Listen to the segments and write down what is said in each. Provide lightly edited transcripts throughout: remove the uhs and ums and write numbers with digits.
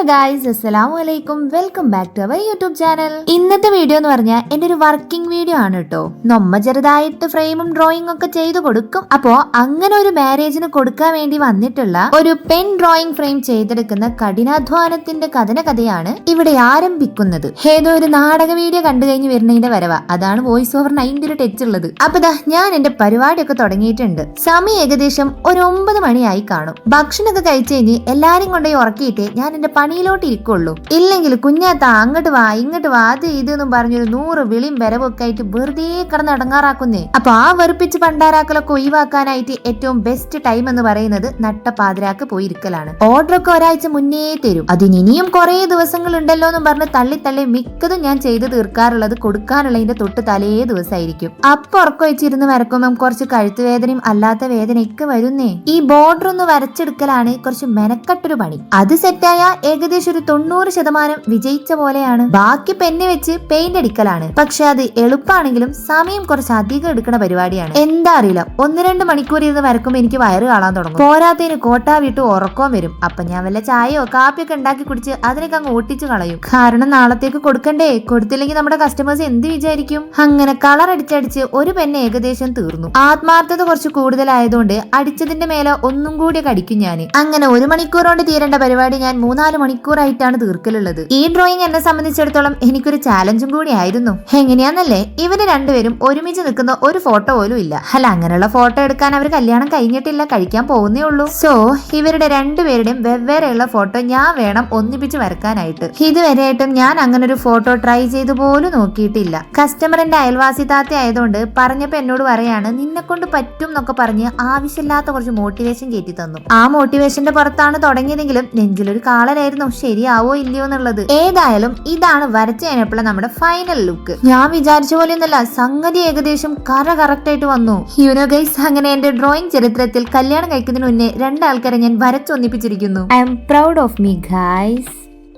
Guys, അസ്സലാമു അലൈക്കും. Welcome back to our YouTube channel. ഇന്നത്തെ വീഡിയോ എന്ന് പറഞ്ഞാൽ എന്റെ ഒരു വർക്കിംഗ് വീഡിയോ ആണ് കേട്ടോ. നമ്മ ചെറുതായിട്ട് ഫ്രെയിമും ഡ്രോയിങ് ഒക്കെ ചെയ്തു കൊടുക്കും. അപ്പോ അങ്ങനെ ഒരു മാരേജിന് കൊടുക്കാൻ വേണ്ടി വന്നിട്ടുള്ള ഒരു പെൻ ഡ്രോയിങ് ഫ്രെയിം ചെയ്തെടുക്കുന്ന കഠിനാധ്വാനത്തിന്റെ കഥയാണ് ഇവിടെ ആരംഭിക്കുന്നത്. ഏതോ ഒരു നാടക വീഡിയോ കണ്ടു കഴിഞ്ഞ് വരുന്നതിന്റെ വരവാ. അതാണ് വോയിസ് ഓവർ 90 ഒരു ടച്ച് ഉള്ളത്. അപ്പൊ ഞാൻ എന്റെ പരിപാടിയൊക്കെ തുടങ്ങിയിട്ടുണ്ട്. സമയം ഏകദേശം ഒരു 9 മണിയായി കാണും. ഭക്ഷണമൊക്കെ കഴിച്ചു കഴിഞ്ഞ് എല്ലാരും കൊണ്ടുപോയി ഉറക്കിയിട്ടേ ഞാൻ എന്റെ പണിയിലോട്ട് ഇരിക്കുള്ളൂ. ഇല്ലെങ്കിൽ കുഞ്ഞാത്ത അങ്ങോട്ട് വാ ഇങ്ങോട്ട് വാ അത് ഇതെന്നും പറഞ്ഞൊരു 100 വിളിയും വരവൊക്കെ ആയിട്ട് വെറുതെ കിടന്ന് അടങ്ങാറാക്കുന്നേ. അപ്പൊ ആ വെറുപ്പിച്ച് പണ്ടാരാക്കലൊക്കെ ഒഴിവാക്കാനായിട്ട് ഏറ്റവും ബെസ്റ്റ് ടൈം എന്ന് പറയുന്നത് നട്ടപ്പാതിരാക്ക് പോയിരിക്കലാണ്. ഓർഡറൊക്കെ ഒരാഴ്ച മുന്നേ തരും. അതിനിയും കുറെ ദിവസങ്ങൾ ഉണ്ടല്ലോ എന്ന് പറഞ്ഞ് തള്ളി മിക്കതും ഞാൻ ചെയ്ത് തീർക്കാറുള്ളത് കൊടുക്കാനുള്ളതിന്റെ തൊട്ട് തലേ ദിവസമായിരിക്കും. അപ്പൊ ഉറക്കം വെച്ചിരുന്ന് വരക്കുമ്പം കുറച്ച് കഴുത്തുവേദനയും അല്ലാത്ത വേദനയൊക്കെ വരുന്നേ. ഈ ബോർഡർ ഒന്ന് വരച്ചെടുക്കലാണ് കുറച്ച് മെനക്കെട്ടൊരു പണി. അത് സെറ്റായ ഏകദേശം ഒരു 90% വിജയിച്ച പോലെയാണ്. ബാക്കി പെന്ന് വെച്ച് പെയിന്റ് അടിക്കലാണ്. പക്ഷെ അത് എളുപ്പമാണെങ്കിലും സമയം കുറച്ച് അധികം എടുക്കുന്ന പരിപാടിയാണ്. എന്താ അറിയില്ല, 1-2 മണിക്കൂർ ഇരുന്ന് വരക്കുമ്പോ എനിക്ക് വയറ് കാണാൻ തുടങ്ങും. പോരാത്തതിന് കോട്ടാ വിട്ട് ഉറക്കവും വരും. അപ്പൊ ഞാൻ വല്ല ചായയോ കാപ്പിയൊക്കെ ഉണ്ടാക്കി കുടിച്ച് അതിനൊക്കെ അങ്ങ് ഓട്ടിച്ചു കളയും. കാരണം നാളത്തേക്ക് കൊടുക്കണ്ടേ. കൊടുത്തില്ലെങ്കിൽ നമ്മുടെ കസ്റ്റമേഴ്സ് എന്ത് വിചാരിക്കും. അങ്ങനെ കളർ അടിച്ചടിച്ച് ഒരു പെന്ന് ഏകദേശം തീർന്നു. ആത്മാർത്ഥത കുറച്ച് കൂടുതലായതുകൊണ്ട് അടിച്ചതിന്റെ മേലെ ഒന്നും കൂടി അടിക്കും ഞാൻ. അങ്ങനെ 1 മണിക്കൂർ കൊണ്ട് തീരേണ്ട പരിപാടി ഞാൻ 3-4 മണിക്കൂറായിട്ടാണ് തീർക്കലുള്ളത്. ഈ ഡ്രോയിങ് എന്നെ സംബന്ധിച്ചിടത്തോളം എനിക്കൊരു ചാലഞ്ചും കൂടി ആയിരുന്നു. എങ്ങനെയാന്നല്ലേ, ഇവര് രണ്ടുപേരും ഒരുമിച്ച് നിൽക്കുന്ന ഒരു ഫോട്ടോ പോലും ഇല്ല. അല്ല, അങ്ങനെയുള്ള ഫോട്ടോ എടുക്കാൻ അവർ കല്യാണം കഴിഞ്ഞിട്ടില്ല, കഴിക്കാൻ പോകുന്നേ ഉള്ളൂ. സോ ഇവരുടെ രണ്ടുപേരുടെയും വെവ്വേറെയുള്ള ഫോട്ടോ ഞാൻ വേണം ഒന്നിപ്പിച്ച് വരക്കാനായിട്ട്. ഇതുവരെയായിട്ടും ഞാൻ അങ്ങനെ ഒരു ഫോട്ടോ ട്രൈ ചെയ്ത് പോലും നോക്കിയിട്ടില്ല. കസ്റ്റമറിന്റെ അയൽവാസി താത്ത ആയതുകൊണ്ട് പറഞ്ഞപ്പോ എന്നോട് പറയാണ് നിന്നെ കൊണ്ട് പറ്റും എന്നൊക്കെ പറഞ്ഞ് ആവശ്യമില്ലാത്ത കുറച്ച് മോട്ടിവേഷൻ കയറ്റി തന്നു. ആ മോട്ടിവേഷന്റെ പുറത്താണ് തുടങ്ങിയതെങ്കിലും നെഞ്ചിലൊരു കാളലായിരുന്നു ശരിയാവോ ഇല്ലയോ എന്നുള്ളത്. ഏതായാലും ഇതാണ് വരച്ചു കഴിഞ്ഞപ്പോൾ നമ്മുടെ ഫൈനൽ ലുക്ക്. ഞാൻ വിചാരിച്ച പോലെ ഒന്നല്ല, സംഗതി ഏകദേശം കറക്റ്റ് ആയിട്ട് വന്നു. യുനോ ഗൈസ്, അങ്ങനെ എന്റെ ഡ്രോയിങ് ചരിത്രത്തിൽ കല്യാണം കഴിക്കുന്നതിന് മുന്നേ 2 ആൾക്കാരെ ഞാൻ വരച്ചൊന്നിപ്പിച്ചിരിക്കുന്നു. I am proud of me guys.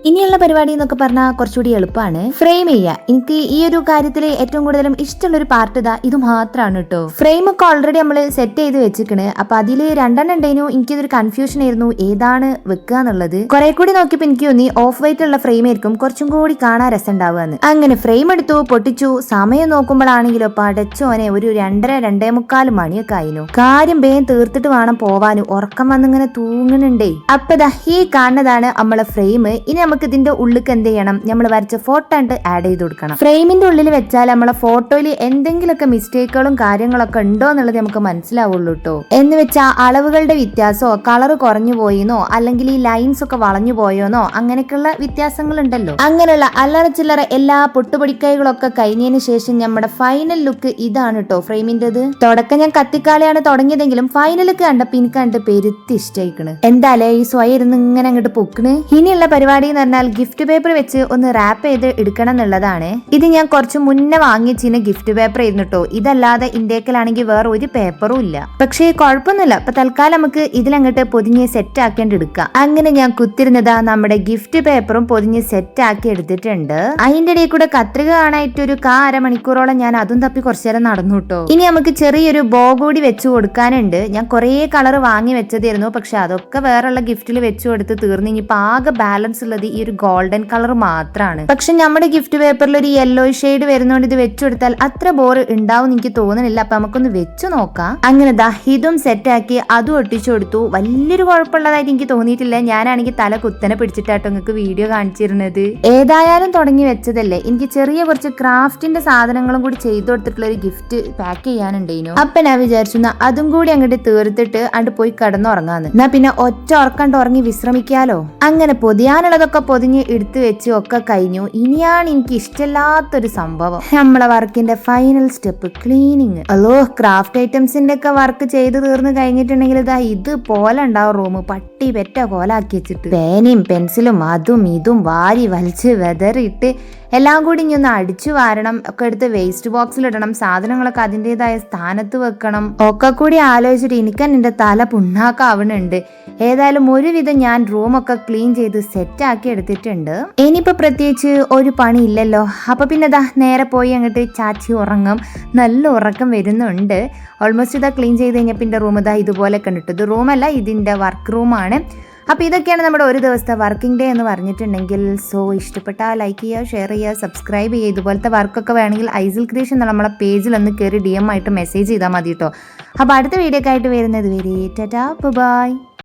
ഇനിയുള്ള പരിപാടി എന്നൊക്കെ പറഞ്ഞാൽ കുറച്ചുകൂടി എളുപ്പമാണ്. ഫ്രെയിം ചെയ്യുക. എനിക്ക് ഈ ഒരു കാര്യത്തിൽ ഏറ്റവും കൂടുതലും ഇഷ്ടമുള്ള ഒരു പാർട്ട് ഇത് മാത്രമാണ് കേട്ടോ. ഫ്രെയിം ഒക്കെ ഓൾറെഡി നമ്മൾ സെറ്റ് ചെയ്ത് വെച്ചിരിക്കണ്. അപ്പൊ അതിൽ 2 ഉണ്ടേനു. എനിക്കിതൊരു കൺഫ്യൂഷൻ ആയിരുന്നു ഏതാണ് വെക്കുക എന്നുള്ളത്. കുറെ കൂടി നോക്കിയപ്പോ എനിക്ക് തോന്നി ഓഫ് വൈറ്റ് ഉള്ള ഫ്രെയിം ആയിരിക്കും കുറച്ചും കൂടി കാണാൻ രസം ഉണ്ടാവുകയെന്ന്. അങ്ങനെ ഫ്രെയിം എടുത്തു, പൊട്ടിച്ചു. സമയം നോക്കുമ്പോഴാണെങ്കിലോ പടച്ചോനെ ഒരു 2:30-2:45 മണിയൊക്കെ ആയിരുന്നു. കാര്യം വേഗം തീർത്തിട്ട് വേണം പോവാനും. ഉറക്കം വന്നിങ്ങനെ തൂങ്ങണുണ്ടേ. അപ്പൊ ഈ കാണുന്നതാണ് നമ്മളെ ഫ്രെയിം. ഇനി നമുക്ക് ഇതിന്റെ ഉള്ളിലേക്ക് എന്ത് ചെയ്യണം, നമ്മൾ വരച്ച ഫോട്ടോ ആഡ് ചെയ്ത് കൊടുക്കണം. ഫ്രെയിമിന്റെ ഉള്ളിൽ വെച്ചാൽ നമ്മളെ ഫോട്ടോയിൽ എന്തെങ്കിലുമൊക്കെ മിസ്റ്റേക്കുകളും കാര്യങ്ങളൊക്കെ ഉണ്ടോ എന്നുള്ളത് നമുക്ക് മനസ്സിലാവുള്ളൂ കേട്ടോ. എന്ന് വെച്ചാൽ അളവുകളുടെ വ്യത്യാസമോ കളർ കുറഞ്ഞു പോയിന്നോ അല്ലെങ്കിൽ ഈ ലൈൻസ് ഒക്കെ വളഞ്ഞു പോയോന്നോ അങ്ങനെയൊക്കെയുള്ള വ്യത്യാസങ്ങൾ ഉണ്ടല്ലോ. അങ്ങനെയുള്ള അല്ലറ ചില്ലറ എല്ലാ പൊട്ടുപൊടിക്കൈകളൊക്കെ കഴിഞ്ഞതിന് ശേഷം നമ്മുടെ ഫൈനൽ ലുക്ക് ഇതാണ് കേട്ടോ ഫ്രെയിമിന്റേത്. തുടക്കം ഞാൻ കത്തിക്കാലെയാണ് തുടങ്ങിയതെങ്കിലും ഫൈനലൊക്കെ കണ്ടപ്പോ എനിക്ക് പെരുത്തി ഇഷ്ടമായിക്കണ്. എന്തായാലും ഈ സ്വയം ഇരുന്ന് ഇങ്ങനെ അങ്ങോട്ട് പൊക്കണ്. ഇനിയുള്ള പരിപാടി എന്ന് പറഞ്ഞാൽ ഗിഫ്റ്റ് പേപ്പർ വെച്ച് ഒന്ന് റാപ്പ് ചെയ്ത് എടുക്കണം എന്നുള്ളതാണ്. ഇത് ഞാൻ കുറച്ച് മുന്നേ വാങ്ങിച്ചിന് ഗിഫ്റ്റ് പേപ്പർ ആയിരുന്നു. ഇതല്ലാതെ ഇന്ത്യക്കലാണെങ്കിൽ വേറെ ഒരു പേപ്പറും ഇല്ല. പക്ഷേ കുഴപ്പമൊന്നുമില്ല. ഇപ്പൊ തൽക്കാലം നമുക്ക് ഇതിലങ്ങോട്ട് പൊതിഞ്ഞ് സെറ്റ് ആക്കേണ്ടി എടുക്കാം. അങ്ങനെ ഞാൻ കുത്തിരുന്നതാ നമ്മുടെ ഗിഫ്റ്റ് പേപ്പറും പൊതിഞ്ഞ് സെറ്റ് ആക്കി എടുത്തിട്ടുണ്ട്. അതിന്റെ ഇടയിൽ കൂടെ കത്രിക കാണായിട്ട് ഒരു 1/2 മണിക്കൂറോളം ഞാൻ അതും തപ്പി കുറച്ചു നേരം നടന്നു കേട്ടോ. ഇനി നമുക്ക് ചെറിയൊരു ബോ കൂടി വെച്ച് കൊടുക്കാനുണ്ട്. ഞാൻ കുറേ കളർ വാങ്ങി വെച്ചതായിരുന്നു. പക്ഷെ അതൊക്കെ വേറെയുള്ള ഗിഫ്റ്റിൽ വെച്ച് കൊടുത്ത് തീർന്നു. ഇനിയിപ്പോ ആകെ ബാലൻസ് ഉള്ളത് ഈ ഒരു ഗോൾഡൻ കളർ മാത്രമാണ്. പക്ഷെ നമ്മുടെ ഗിഫ്റ്റ് പേപ്പറിൽ ഒരു യെല്ലോ ഷെയ്ഡ് വരുന്നോണ്ട് ഇത് വെച്ചു കൊടുത്താൽ അത്ര ബോർ ഉണ്ടാവും എനിക്ക് തോന്നുന്നില്ല. അപ്പൊ നമുക്കൊന്ന് വെച്ചു നോക്കാം. അങ്ങനെ ഇതും സെറ്റ് ആക്കി അതും ഒട്ടിച്ചു കൊടുത്തു. വലിയൊരു കുഴപ്പമുള്ളതായിട്ട് എനിക്ക് തോന്നിയിട്ടില്ല. ഞാനാണെങ്കിൽ തല കുത്തനെ പിടിച്ചിട്ടാട്ടോ നിങ്ങൾക്ക് വീഡിയോ കാണിച്ചിരുന്നത്. ഏതായാലും തുടങ്ങി വെച്ചതല്ലേ, എനിക്ക് ചെറിയ കുറച്ച് ക്രാഫ്റ്റിന്റെ സാധനങ്ങളും കൂടി ചെയ്തു കൊടുത്തിട്ടുള്ള ഒരു ഗിഫ്റ്റ് പാക്ക് ചെയ്യാനുണ്ടേനു. അപ്പൊ ഞാൻ വിചാരിച്ചു അതും കൂടി അങ്ങോട്ട് തീർത്തിട്ട് അണ്ട് പോയി കിടന്നുറങ്ങാന്ന്. എന്നാ പിന്നെ ഒറ്റ ഉറക്കണ്ട് ഉറങ്ങി വിശ്രമിക്കാലോ. അങ്ങനെ പൊതിയാനുള്ളതൊക്കെ പൊതിഞ്ഞ് എടുത്തു വെച്ച് ഒക്കെ കഴിഞ്ഞു. ഇനിയാണ് എനിക്ക് ഇഷ്ടമില്ലാത്തൊരു സംഭവം, നമ്മളെ വർക്കിന്റെ ഫൈനൽ സ്റ്റെപ്പ് ക്ലീനിങ്. ക്രാഫ്റ്റ് ഐറ്റംസിന്റെ ഒക്കെ വർക്ക് ചെയ്ത് തീർന്ന് കഴിഞ്ഞിട്ടുണ്ടെങ്കിൽ ഇതുപോലെ ഉണ്ടാവും റൂം പട്ടി പെറ്റ കോലാക്കി വെച്ചിട്ട്. പേനയും പെൻസിലും അതും ഇതും വാരി വലിച്ച് വെതറിയിട്ട് എല്ലാം കൂടി ഇനി ഒന്ന് അടിച്ചു വാരണം. ഒക്കെ എടുത്ത് വേസ്റ്റ് ബോക്സിലിടണം. സാധനങ്ങളൊക്കെ അതിൻ്റെതായ സ്ഥാനത്ത് വെക്കണം. ഒക്കെ കൂടി ആലോചിച്ചിട്ട് എനിക്ക് എന്റെ തല പുണ്ണാക്കാവുന്നുണ്ട്. ഏതായാലും ഒരുവിധം ഞാൻ റൂമൊക്കെ ക്ലീൻ ചെയ്ത് സെറ്റ് ആക്കി എടുത്തിട്ടുണ്ട്. ഇനിയിപ്പോ പ്രത്യേകിച്ച് ഒരു പണി ഇല്ലല്ലോ. അപ്പൊ പിന്നെ നേരെ പോയി അങ്ങോട്ട് ചാച്ചി ഉറങ്ങും. നല്ല ഉറക്കം വരുന്നുണ്ട്. ഓൾമോസ്റ്റ് ക്ലീൻ ചെയ്ത് കഴിഞ്ഞപ്പോൾ എൻ്റെ റൂം ഇതുപോലെ കണ്ടിട്ടു. ഇത് റൂമല്ല, ഇതിന്റെ വർക്ക് റൂമാണ്. അപ്പോൾ ഇതൊക്കെയാണ് നമ്മുടെ ഒരു ദിവസത്തെ വർക്കിംഗ് ഡേ എന്ന് പറഞ്ഞിട്ടുണ്ടെങ്കിൽ. സോ ഇഷ്ടപ്പെട്ടാൽ ലൈക്ക് ചെയ്യുക, ഷെയർ ചെയ്യുക, സബ്സ്ക്രൈബ് ചെയ്യുക. ഇതുപോലത്തെ വർക്കൊക്കെ വേണമെങ്കിൽ ഐസിൽ ക്രിയേഷൻ നമ്മളെ പേജിൽ ഒന്ന് കയറി DM ആയിട്ട് മെസ്സേജ് ചെയ്താൽ മതി കേട്ടോ. അപ്പോൾ അടുത്ത വീഡിയോ ഒക്കെ ആയിട്ട് വരുന്നത് വരെ ടാറ്റാ ബൈ.